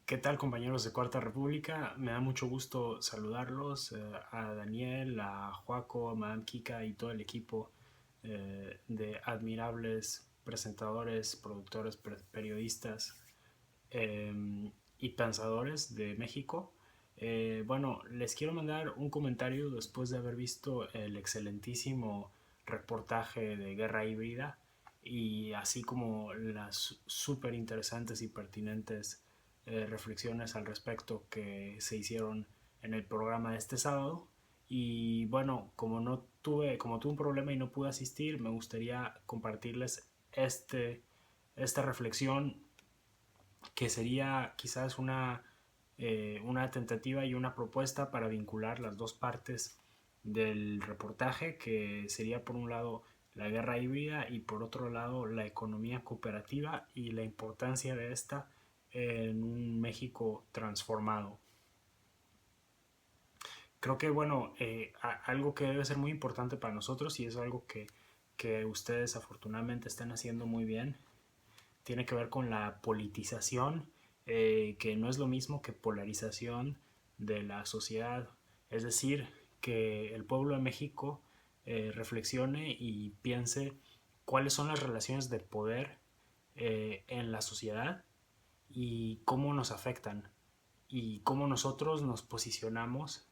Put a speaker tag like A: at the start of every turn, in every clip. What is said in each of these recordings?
A: ¿Qué tal, compañeros de Cuarta República? Me da mucho gusto saludarlos, a Daniel, a Joaco, a Madame Kika y todo el equipo de admirables presentadores, productores, periodistas y pensadores de México. Bueno, les quiero mandar un comentario después de haber visto el excelentísimo reportaje de Guerra Híbrida y así como las súper interesantes y pertinentes reflexiones al respecto que se hicieron en el programa de este sábado. Y bueno, como tuve un problema y no pude asistir, me gustaría compartirles esta reflexión que sería quizás una tentativa y una propuesta para vincular las dos partes del reportaje, que sería por un lado la guerra híbrida y por otro lado la economía cooperativa y la importancia de esta en un México transformado. Creo que bueno, algo que debe ser muy importante para nosotros y es algo que ustedes afortunadamente están haciendo muy bien tiene que ver con la politización, que no es lo mismo que polarización de la sociedad. Es decir, que el pueblo de México reflexione y piense cuáles son las relaciones de poder en la sociedad y cómo nos afectan y cómo nosotros nos posicionamos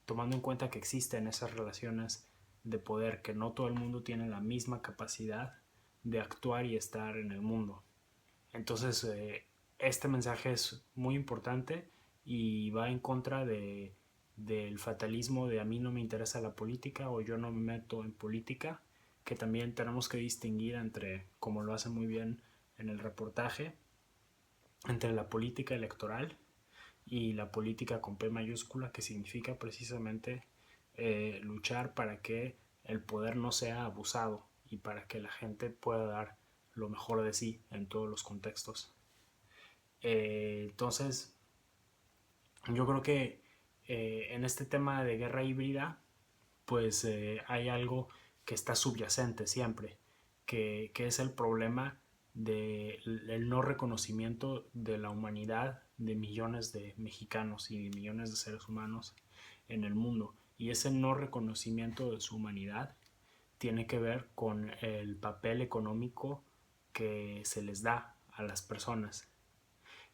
A: tomando en cuenta que existen esas relaciones de poder, que no todo el mundo tiene la misma capacidad de actuar y estar en el mundo. Entonces, este mensaje es muy importante y va en contra del fatalismo de a mí no me interesa la política o yo no me meto en política, que también tenemos que distinguir entre, como lo hace muy bien en el reportaje, entre la política electoral y la política con P mayúscula, que significa precisamente luchar para que el poder no sea abusado y para que la gente pueda dar lo mejor de sí en todos los contextos. Entonces, yo creo que en este tema de guerra híbrida, pues hay algo que está subyacente siempre, que es el problema del no reconocimiento de la humanidad de millones de mexicanos y de millones de seres humanos en el mundo. Y ese no reconocimiento de su humanidad tiene que ver con el papel económico que se les da a las personas.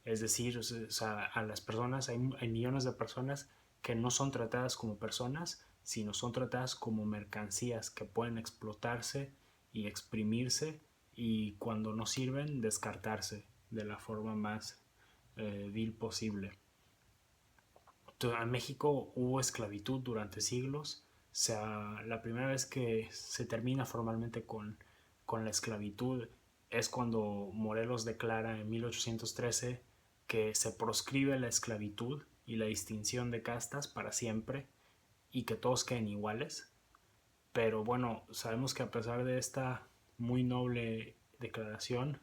A: Es decir, o sea, a las personas, hay millones de personas que no son tratadas como personas, sino son tratadas como mercancías que pueden explotarse y exprimirse y cuando no sirven descartarse de la forma más vil posible. En México hubo esclavitud durante siglos. O sea, la primera vez que se termina formalmente con la esclavitud es cuando Morelos declara en 1813 que se proscribe la esclavitud y la distinción de castas para siempre y que todos queden iguales. Pero bueno, sabemos que a pesar de esta muy noble declaración,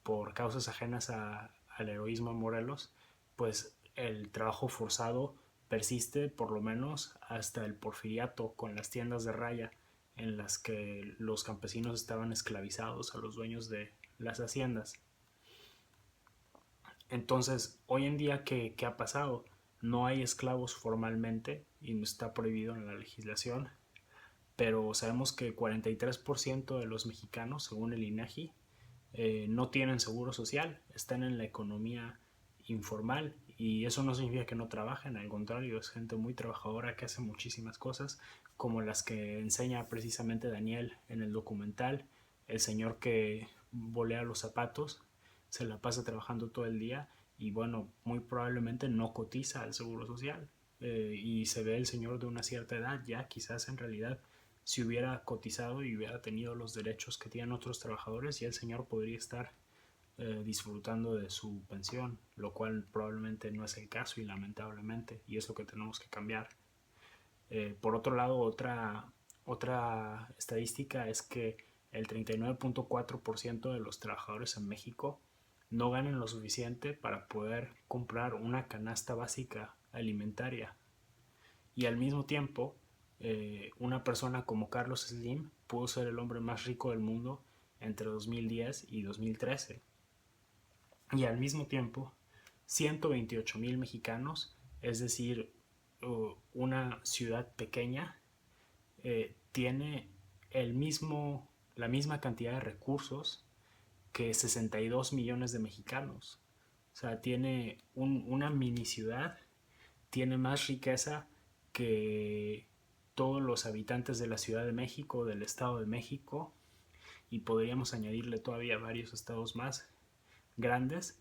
A: por causas ajenas al heroísmo de Morelos, pues el trabajo forzado persiste por lo menos hasta el porfiriato con las tiendas de raya en las que los campesinos estaban esclavizados a los dueños de las haciendas. Entonces, hoy en día, ¿qué ha pasado? No hay esclavos formalmente y no está prohibido en la legislación, pero sabemos que 43% de los mexicanos, según el INEGI, no tienen seguro social, están en la economía informal y eso no significa que no trabajen, al contrario, es gente muy trabajadora que hace muchísimas cosas, como las que enseña precisamente Daniel en el documental, el señor que volea los zapatos, se la pasa trabajando todo el día y bueno, muy probablemente no cotiza al seguro social. Y se ve el señor de una cierta edad ya, quizás en realidad si hubiera cotizado y hubiera tenido los derechos que tienen otros trabajadores, y el señor podría estar disfrutando de su pensión, lo cual probablemente no es el caso y lamentablemente, y es lo que tenemos que cambiar. Por otro lado, otra estadística es que el 39.4% de los trabajadores en México no ganan lo suficiente para poder comprar una canasta básica alimentaria y al mismo tiempo una persona como Carlos Slim pudo ser el hombre más rico del mundo entre 2010 y 2013. Y al mismo tiempo 128,000 mexicanos, es decir, una ciudad pequeña, tiene la misma cantidad de recursos que 62 millones de mexicanos. O sea, tiene una mini ciudad, tiene más riqueza que todos los habitantes de la Ciudad de México, del Estado de México, y podríamos añadirle todavía varios estados más grandes,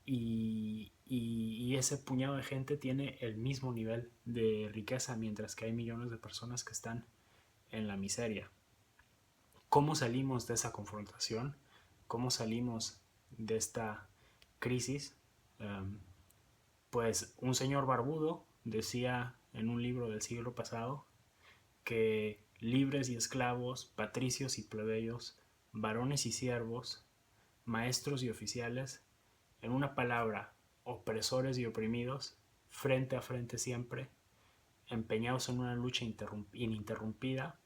A: y ese puñado de gente tiene el mismo nivel de riqueza, mientras que hay millones de personas que están en la miseria. ¿Cómo salimos de esa confrontación? ¿Cómo salimos de esta crisis? Pues un señor barbudo decía en un libro del siglo pasado que libres y esclavos, patricios y plebeyos, varones y siervos, maestros y oficiales, en una palabra, opresores y oprimidos, frente a frente siempre, empeñados en una lucha ininterrumpida,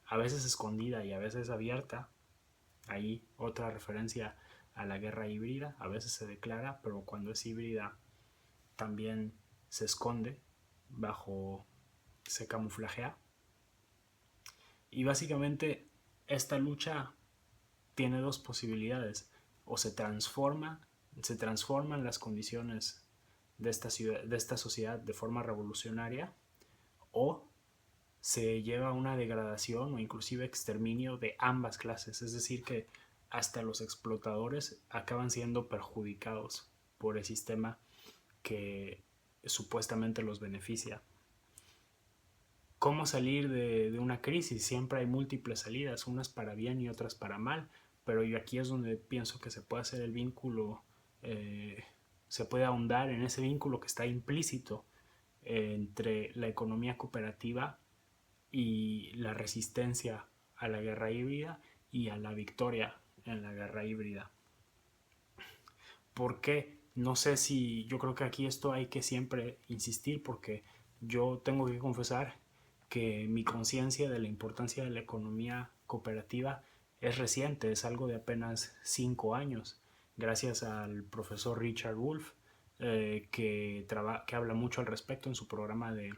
A: a veces escondida y a veces abierta. Ahí otra referencia a la guerra híbrida, a veces se declara, pero cuando es híbrida también se esconde se camuflajea. Y básicamente esta lucha tiene dos posibilidades: o se transforman las condiciones de esta sociedad de forma revolucionaria, o se lleva a una degradación o inclusive exterminio de ambas clases. Es decir, que hasta los explotadores acaban siendo perjudicados por el sistema que supuestamente los beneficia. ¿Cómo salir de una crisis? Siempre hay múltiples salidas, unas para bien y otras para mal, pero yo aquí es donde pienso que se puede hacer el vínculo, se puede ahondar en ese vínculo que está implícito entre la economía cooperativa y la resistencia a la guerra híbrida y a la victoria en la guerra híbrida. ¿Por qué? No sé si yo creo que aquí esto hay que siempre insistir, porque yo tengo que confesar que mi conciencia de la importancia de la economía cooperativa es reciente, es algo de apenas 5 años, gracias al profesor Richard Wolff, que habla mucho al respecto en su programa de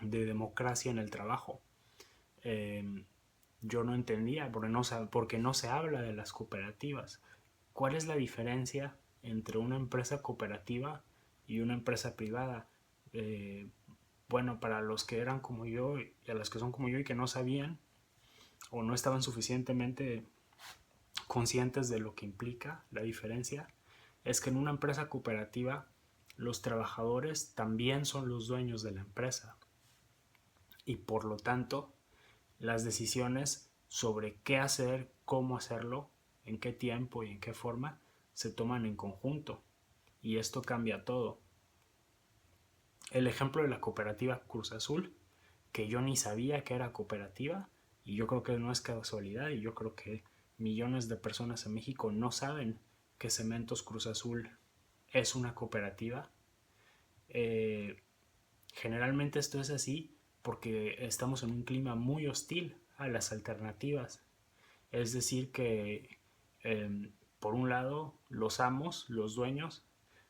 A: democracia en el trabajo. Yo no entendía porque no se habla de las cooperativas. ¿Cuál es la diferencia entre una empresa cooperativa y una empresa privada? Bueno, para los que eran como yo y a los que son como yo y que no sabían o no estaban suficientemente conscientes de lo que implica la diferencia, es que en una empresa cooperativa los trabajadores también son los dueños de la empresa, y por lo tanto las decisiones sobre qué hacer, cómo hacerlo, en qué tiempo y en qué forma se toman en conjunto, y esto cambia todo. El ejemplo de la cooperativa Cruz Azul, que yo ni sabía que era cooperativa, y yo creo que no es casualidad, y yo creo que millones de personas en México no saben que Cementos Cruz Azul es una cooperativa. Generalmente esto es así porque estamos en un clima muy hostil a las alternativas. Es decir que, por un lado, los amos, los dueños,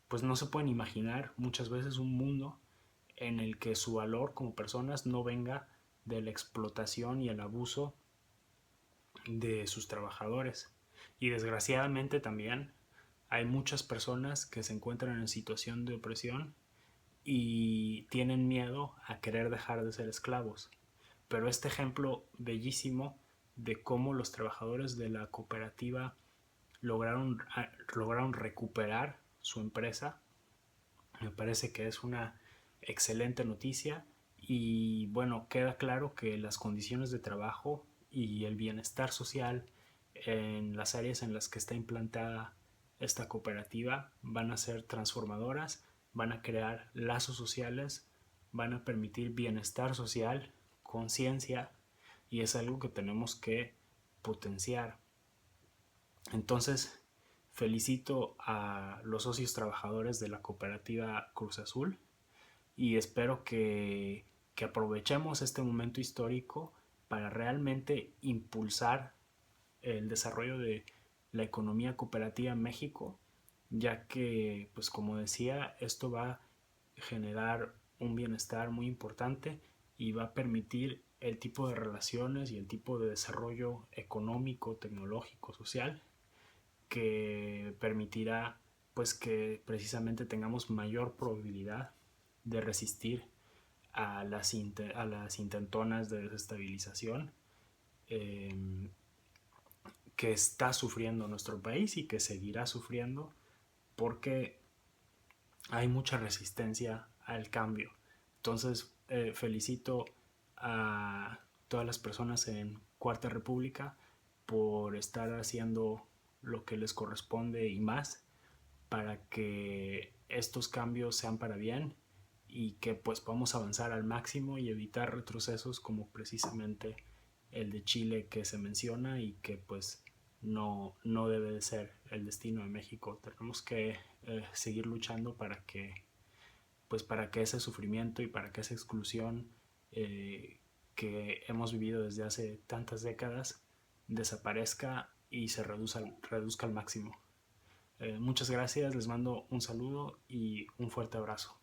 A: pues no se pueden imaginar muchas veces un mundo en el que su valor como personas no venga de la explotación y el abuso de sus trabajadores. Y desgraciadamente también hay muchas personas que se encuentran en situación de opresión y tienen miedo a querer dejar de ser esclavos. Pero este ejemplo bellísimo de cómo los trabajadores de la cooperativa lograron recuperar su empresa, me parece que es una excelente noticia. Y bueno, queda claro que las condiciones de trabajo y el bienestar social en las áreas en las que está implantada esta cooperativa van a ser transformadoras, van a crear lazos sociales, van a permitir bienestar social, conciencia, y es algo que tenemos que potenciar. Entonces, felicito a los socios trabajadores de la cooperativa Cruz Azul y espero que aprovechemos este momento histórico para realmente impulsar el desarrollo de la economía cooperativa en México ya que, pues como decía, esto va a generar un bienestar muy importante y va a permitir el tipo de relaciones y el tipo de desarrollo económico, tecnológico, social que permitirá pues que precisamente tengamos mayor probabilidad de resistir a las intentonas de desestabilización eh, que está sufriendo nuestro país y que seguirá sufriendo porque hay mucha resistencia al cambio. Entonces, felicito a todas las personas en Cuarta República por estar haciendo lo que les corresponde y más para que estos cambios sean para bien y que pues podamos avanzar al máximo y evitar retrocesos como precisamente el de Chile que se menciona y que pues no debe de ser el destino de México. Tenemos que seguir luchando para que ese sufrimiento y para que esa exclusión que hemos vivido desde hace tantas décadas desaparezca y se reduzca al máximo. Muchas gracias, les mando un saludo y un fuerte abrazo.